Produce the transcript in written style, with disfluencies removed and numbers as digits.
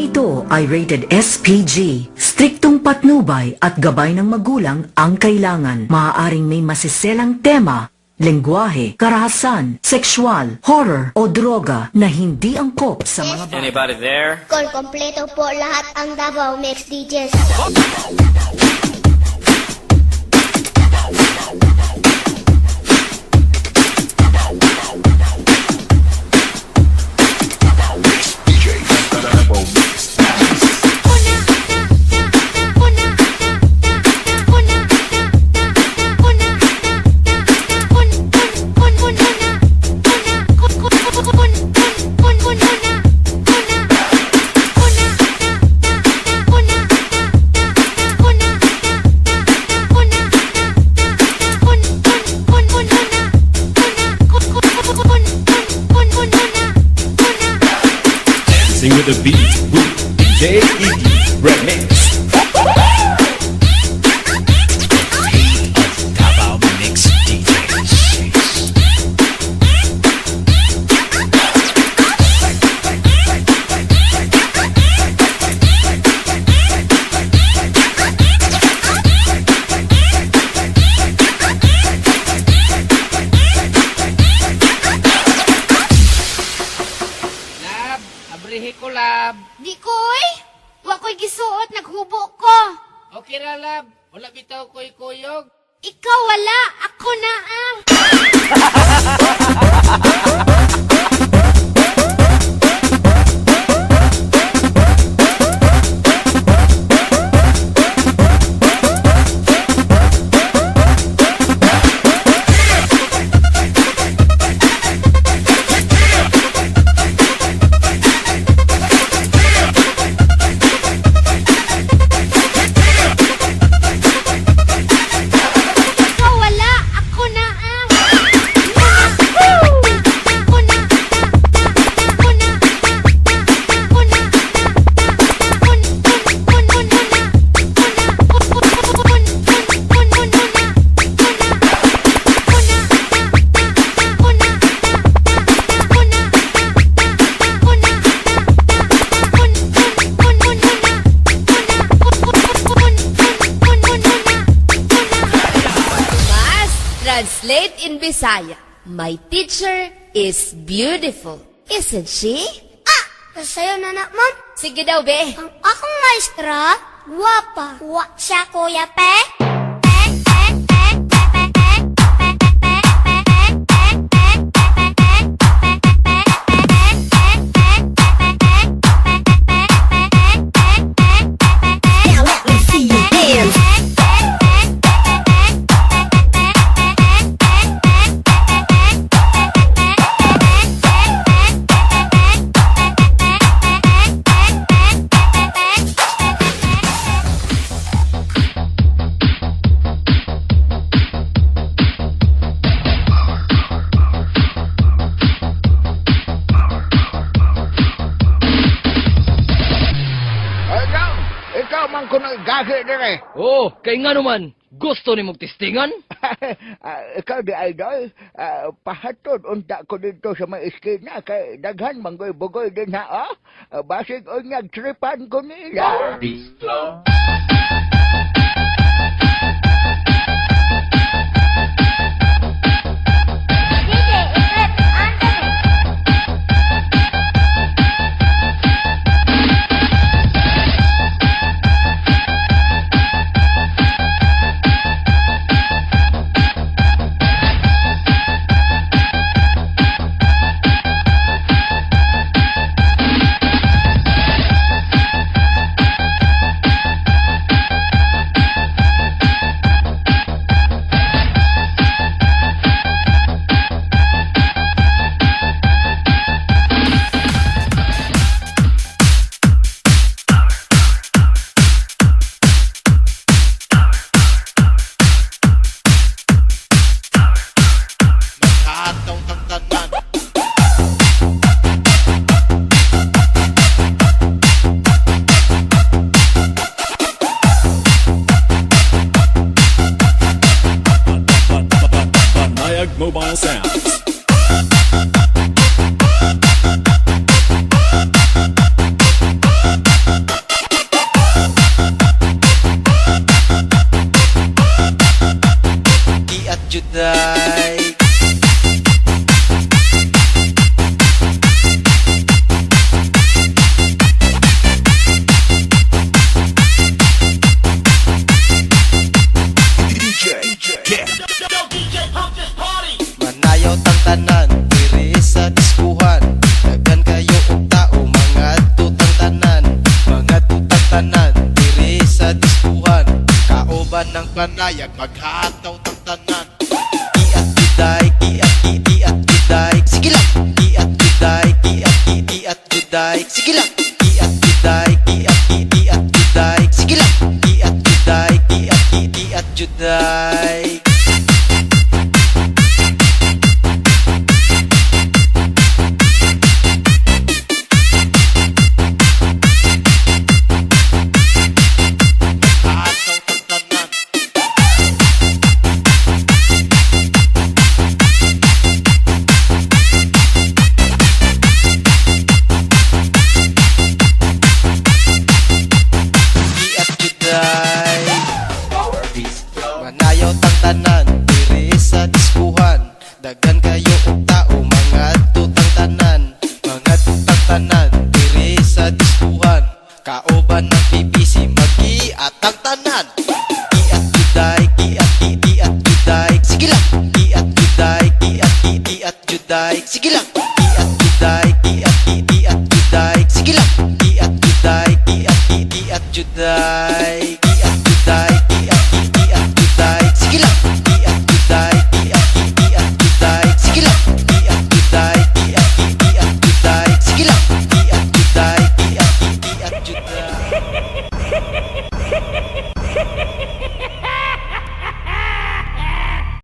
ito ay rated SPG. Striktong patnubay at gabay ng magulang ang kailangan. Maaaring may masiselang tema, lengguwahe, karahasan, sexual, horror o droga na hindi angkop sa mga bata. Anybody there? Kung kompleto po lahat ang Davao Mix DJs. Sing with the beat with DJ Iggy Remix. Davao Mix DJs. Lab, abrihe ko lab. Di koy! Wa ko'y gisuot, naghubo ko. Okay ra lab, wala bitaw ko'y kuyog. Ikaw wala, ako na ang... Ikaw wala, ako na ang... Must translate in Bisaya. My teacher is beautiful. Isn't she? Ah! Kasayo na na, ma'am. Sige daw, be. Ang akong maestra, guwapa. Wa siya, kuya pe. Ikaw man ko naggahi dire. Oh, kay nga naman, gusto ni mong testingan? Ikaw di idol, pahatod unta ko dito sa mga iskina kay daghan manggoy-bugoy din ha, oh. Basig o tripan ko nila. Mobile Sounds. tanan diri sa diskuhan. Daghan kayo og tao mga tutang tanan, mga tutang tanan diri sa diskuhan. Kauban ng panayag maghataw tang tanan. Iat juday, iat juday, sige lang. Iat juday, iat juday, sige lang. Iat juday, iat juday, sige lang. Iat juday, iat juday. Manayaw tang tanan diri sa diskuhan. Daghan kayo og tao mga tutang tanan, mga tutang tanan diri sa diskuhan. Kauban ng PBC mag-iatang tanan. Iat juday, iat juday, sige lang. Iat juday, iat juday, sige lang. Iat juday, iat juday, sige lang. Iat juday, iat juday.